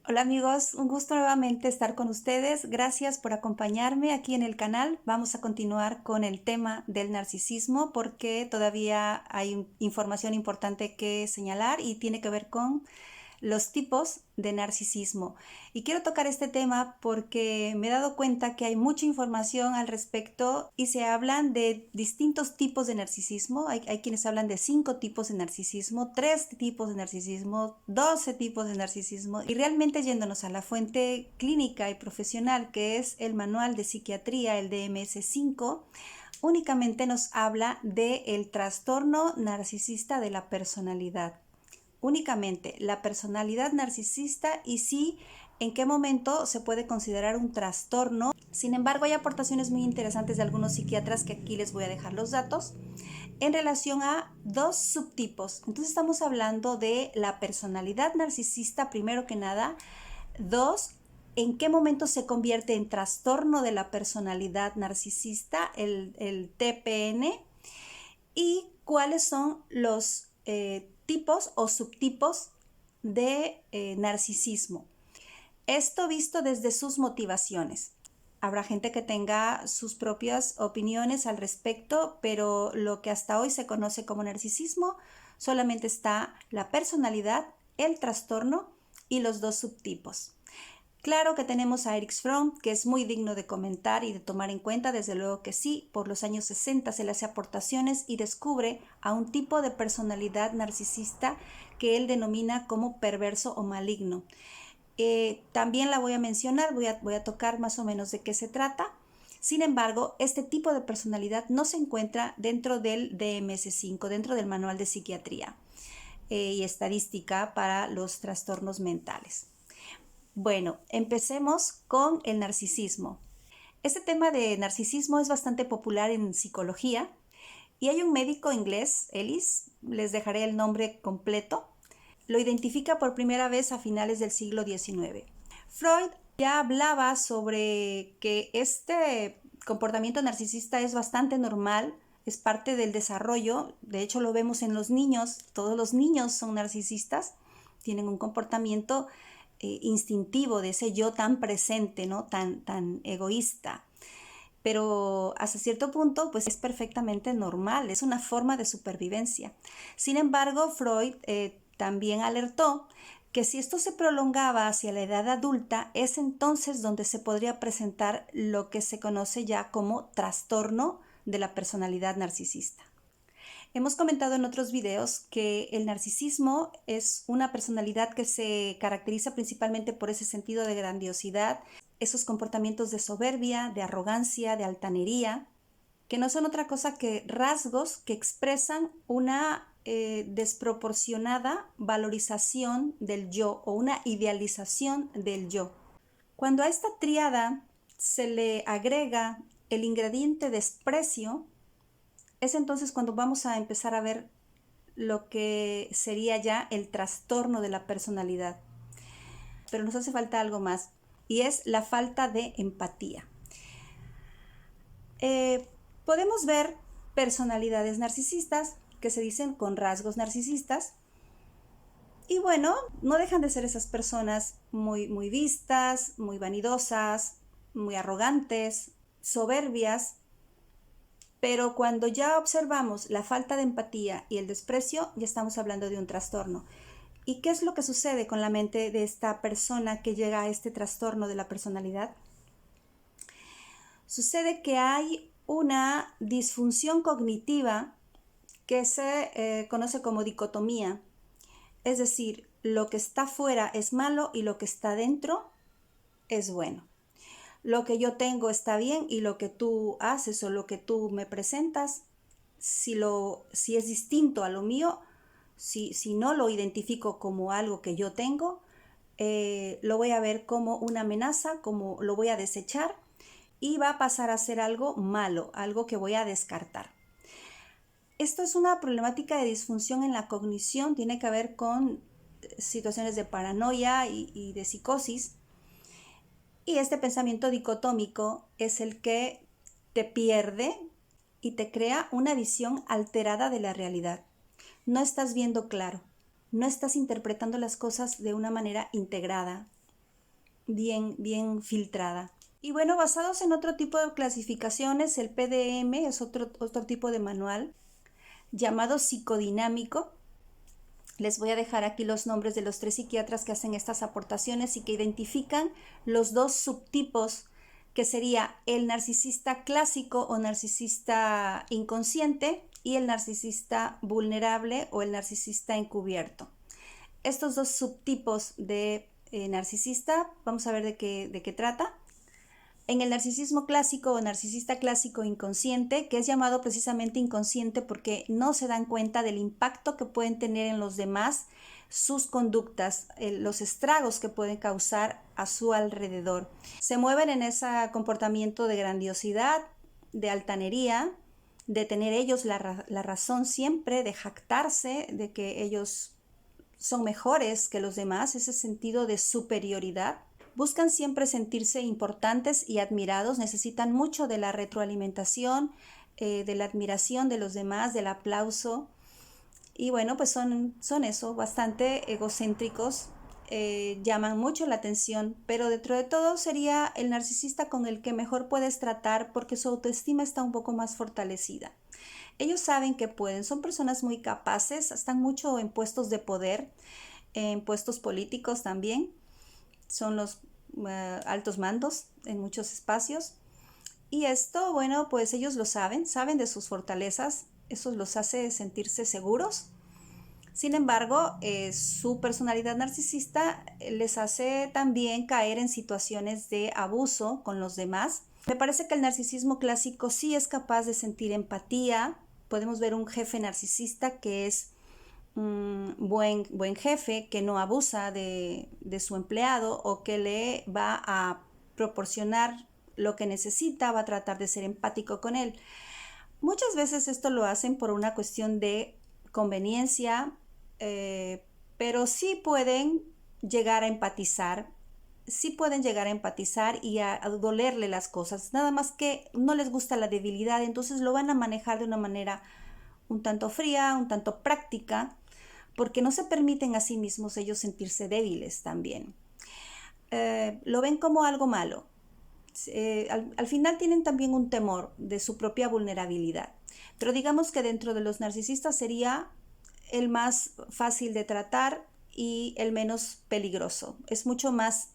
Hola amigos, un gusto nuevamente estar con ustedes. Gracias por acompañarme aquí en el canal. Vamos a continuar con el tema del narcisismo porque todavía hay información importante que señalar y tiene que ver con los tipos de narcisismo. Y quiero tocar este tema porque me he dado cuenta que hay mucha información al respecto y se hablan de distintos tipos de narcisismo. Hay quienes hablan de 5 tipos de narcisismo, 3 tipos de narcisismo, 12 tipos de narcisismo. Y realmente yéndonos a la fuente clínica y profesional, que es el Manual de Psiquiatría, el DMS-5, únicamente nos habla del trastorno narcisista de la personalidad. Únicamente la personalidad narcisista y sí en qué momento se puede considerar un trastorno. Sin embargo, hay aportaciones muy interesantes de algunos psiquiatras que aquí les voy a dejar los datos en relación a 2 subtipos. Entonces estamos hablando de la personalidad narcisista primero que nada. 2, ¿en qué momento se convierte en trastorno de la personalidad narcisista, el TPN? Y cuáles son los tipos o subtipos de narcisismo. Esto visto desde sus motivaciones. Habrá gente que tenga sus propias opiniones al respecto, pero lo que hasta hoy se conoce como narcisismo solamente está la personalidad, el trastorno y los 2 subtipos. Claro que tenemos a Erich Fromm, que es muy digno de comentar y de tomar en cuenta, desde luego que sí. Por los años 60 se le hace aportaciones y descubre a un tipo de personalidad narcisista que él denomina como perverso o maligno. También la voy a mencionar, voy a tocar más o menos de qué se trata. Sin embargo, este tipo de personalidad no se encuentra dentro del DMS-5, dentro del Manual de Psiquiatría y Estadística para los Trastornos Mentales. Bueno, empecemos con el narcisismo. Este tema de narcisismo es bastante popular en psicología y hay un médico inglés, Ellis, les dejaré el nombre completo, lo identifica por primera vez a finales del siglo XIX. Freud ya hablaba sobre que este comportamiento narcisista es bastante normal, es parte del desarrollo, de hecho lo vemos en los niños, todos los niños son narcisistas, tienen un comportamiento instintivo de ese yo tan presente, ¿no? tan egoísta. Pero hasta cierto punto, pues es perfectamente normal, es una forma de supervivencia. Sin embargo, Freud también alertó que si esto se prolongaba hacia la edad adulta, es entonces donde se podría presentar lo que se conoce ya como trastorno de la personalidad narcisista. Hemos comentado en otros videos que el narcisismo es una personalidad que se caracteriza principalmente por ese sentido de grandiosidad, esos comportamientos de soberbia, de arrogancia, de altanería, que no son otra cosa que rasgos que expresan una desproporcionada valorización del yo o una idealización del yo. Cuando a esta tríada se le agrega el ingrediente desprecio, es entonces cuando vamos a empezar a ver lo que sería ya el trastorno de la personalidad. Pero nos hace falta algo más y es la falta de empatía. Podemos ver personalidades narcisistas que se dicen con rasgos narcisistas y bueno, no dejan de ser esas personas muy vistas, muy vanidosas, muy arrogantes, soberbias. Pero cuando ya observamos la falta de empatía y el desprecio, ya estamos hablando de un trastorno. ¿Y qué es lo que sucede con la mente de esta persona que llega a este trastorno de la personalidad? Sucede que hay una disfunción cognitiva que se conoce como dicotomía. Es decir, lo que está fuera es malo y lo que está dentro es bueno. Lo que yo tengo está bien y lo que tú haces o lo que tú me presentas, si es distinto a lo mío, si no lo identifico como algo que yo tengo, lo voy a ver como una amenaza, como lo voy a desechar y va a pasar a ser algo malo, algo que voy a descartar. Esto es una problemática de disfunción en la cognición, tiene que ver con situaciones de paranoia y de psicosis. Y este pensamiento dicotómico es el que te pierde y te crea una visión alterada de la realidad. No estás viendo claro, no estás interpretando las cosas de una manera integrada, bien filtrada. Y bueno, basados en otro tipo de clasificaciones, el PDM es otro tipo de manual llamado psicodinámico. Les voy a dejar aquí los nombres de los 3 psiquiatras que hacen estas aportaciones y que identifican los 2 subtipos, que sería el narcisista clásico o narcisista inconsciente y el narcisista vulnerable o el narcisista encubierto. Estos 2 subtipos de narcisista, vamos a ver de qué trata. En el narcisismo clásico o narcisista clásico inconsciente, que es llamado precisamente inconsciente porque no se dan cuenta del impacto que pueden tener en los demás sus conductas, los estragos que pueden causar a su alrededor. Se mueven en ese comportamiento de grandiosidad, de altanería, de tener ellos la razón siempre, de jactarse de que ellos son mejores que los demás, ese sentido de superioridad. Buscan siempre sentirse importantes y admirados, necesitan mucho de la retroalimentación, de la admiración de los demás, del aplauso. Y bueno, pues son eso, bastante egocéntricos, llaman mucho la atención, pero dentro de todo sería el narcisista con el que mejor puedes tratar porque su autoestima está un poco más fortalecida. Ellos saben que pueden, son personas muy capaces, están mucho en puestos de poder, en puestos políticos también. Son los altos mandos en muchos espacios. Y esto, bueno, pues ellos lo saben de sus fortalezas, eso los hace sentirse seguros. Sin embargo, su personalidad narcisista les hace también caer en situaciones de abuso con los demás. Me parece que el narcisismo clásico sí es capaz de sentir empatía. Podemos ver un jefe narcisista que es buen jefe, que no abusa de su empleado o que le va a proporcionar lo que necesita, va a tratar de ser empático con él. Muchas veces esto lo hacen por una cuestión de conveniencia, pero sí pueden llegar a empatizar, y a dolerle las cosas, nada más que no les gusta la debilidad, entonces lo van a manejar de una manera un tanto fría, un tanto práctica, porque no se permiten a sí mismos ellos sentirse débiles también. Lo ven como algo malo. Al final tienen también un temor de su propia vulnerabilidad. Pero digamos que dentro de los narcisistas sería el más fácil de tratar y el menos peligroso. Es mucho más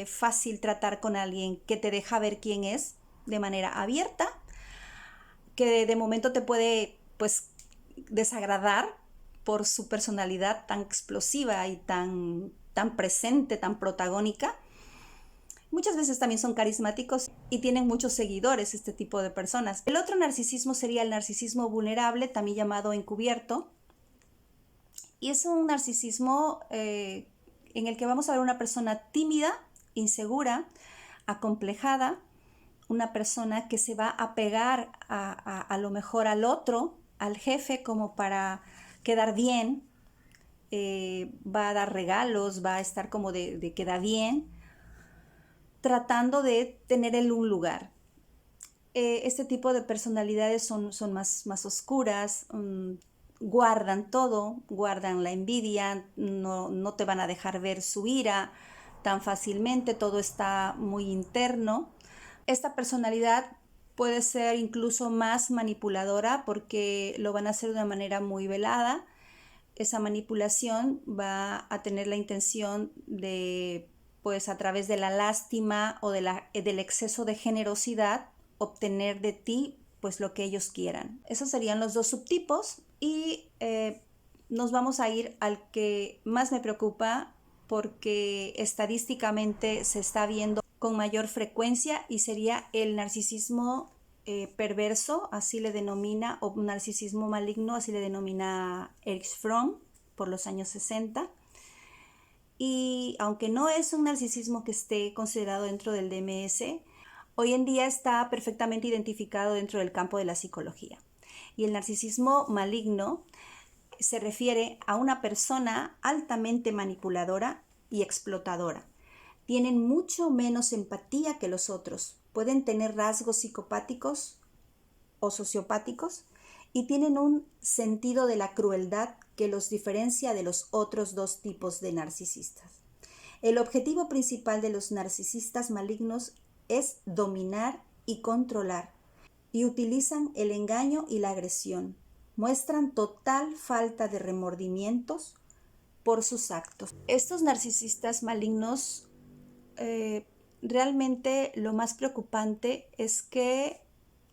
fácil tratar con alguien que te deja ver quién es de manera abierta, que de momento te puede pues desagradar por su personalidad tan explosiva y tan presente, tan protagónica. Muchas veces también son carismáticos y tienen muchos seguidores este tipo de personas. El otro narcisismo sería el narcisismo vulnerable, también llamado encubierto. Y es un narcisismo en el que vamos a ver una persona tímida, insegura, acomplejada, una persona que se va a pegar a lo mejor al otro, al jefe, como para quedar bien, va a dar regalos, va a estar como de queda bien, tratando de tener en un lugar. Este tipo de personalidades son más oscuras, guardan todo, guardan la envidia, no te van a dejar ver su ira tan fácilmente, todo está muy interno. Esta personalidad puede ser incluso más manipuladora porque lo van a hacer de una manera muy velada. Esa manipulación va a tener la intención de, pues a través de la lástima o del exceso de generosidad, obtener de ti pues lo que ellos quieran. Esos serían los 2 subtipos y nos vamos a ir al que más me preocupa porque estadísticamente se está viendo con mayor frecuencia y sería el narcisismo perverso, así le denomina, o narcisismo maligno, así le denomina Erich Fromm por los años 60. Y aunque no es un narcisismo que esté considerado dentro del DMS, hoy en día está perfectamente identificado dentro del campo de la psicología. Y el narcisismo maligno se refiere a una persona altamente manipuladora y explotadora. Tienen mucho menos empatía que los otros. Pueden tener rasgos psicopáticos o sociopáticos y tienen un sentido de la crueldad que los diferencia de los otros 2 tipos de narcisistas. El objetivo principal de los narcisistas malignos es dominar y controlar, y utilizan el engaño y la agresión. Muestran total falta de remordimientos por sus actos. Estos narcisistas malignos, realmente lo más preocupante es que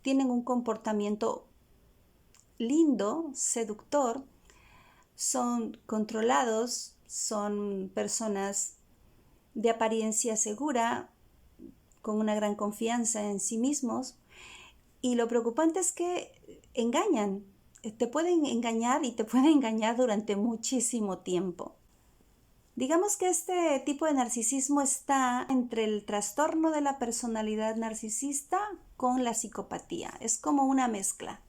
tienen un comportamiento lindo, seductor, son controlados, son personas de apariencia segura, con una gran confianza en sí mismos, y lo preocupante es que engañan, te pueden engañar y te pueden engañar durante muchísimo tiempo. Digamos que este tipo de narcisismo está entre el trastorno de la personalidad narcisista con la psicopatía, es como una mezcla.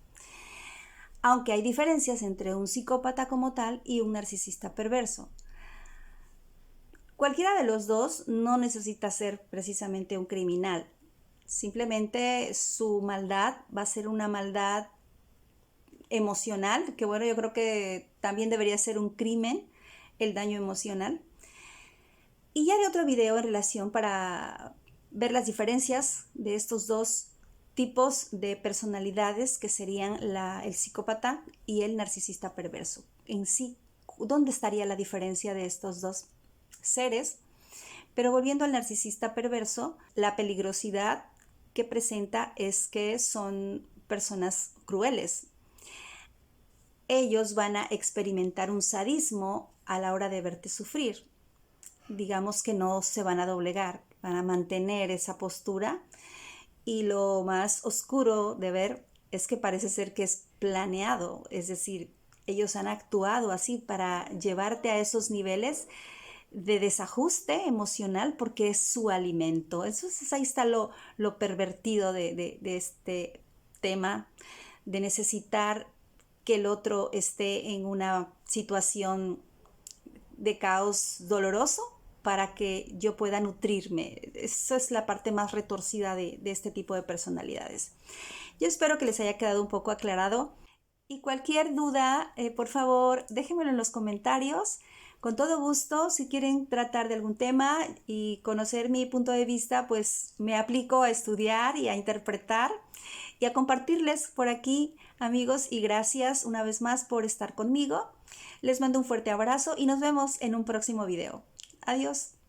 Aunque hay diferencias entre un psicópata como tal y un narcisista perverso. Cualquiera de los dos no necesita ser precisamente un criminal. Simplemente su maldad va a ser una maldad emocional, que bueno, yo creo que también debería ser un crimen, el daño emocional. Y ya haré otro video en relación para ver las diferencias de estos dos tipos de personalidades que serían el psicópata y el narcisista perverso. En sí, ¿dónde estaría la diferencia de estos dos seres? Pero volviendo al narcisista perverso, la peligrosidad que presenta es que son personas crueles. Ellos van a experimentar un sadismo a la hora de verte sufrir. Digamos que no se van a doblegar, van a mantener esa postura. Y lo más oscuro de ver es que parece ser que es planeado, es decir, ellos han actuado así para llevarte a esos niveles de desajuste emocional porque es su alimento. Entonces ahí está lo pervertido de este tema, de necesitar que el otro esté en una situación de caos doloroso para que yo pueda nutrirme. Eso es la parte más retorcida de este tipo de personalidades. Yo espero que les haya quedado un poco aclarado. Y cualquier duda, por favor, déjenmelo en los comentarios. Con todo gusto, si quieren tratar de algún tema y conocer mi punto de vista, pues me aplico a estudiar y a interpretar y a compartirles por aquí, amigos, y gracias una vez más por estar conmigo. Les mando un fuerte abrazo y nos vemos en un próximo video. Adiós.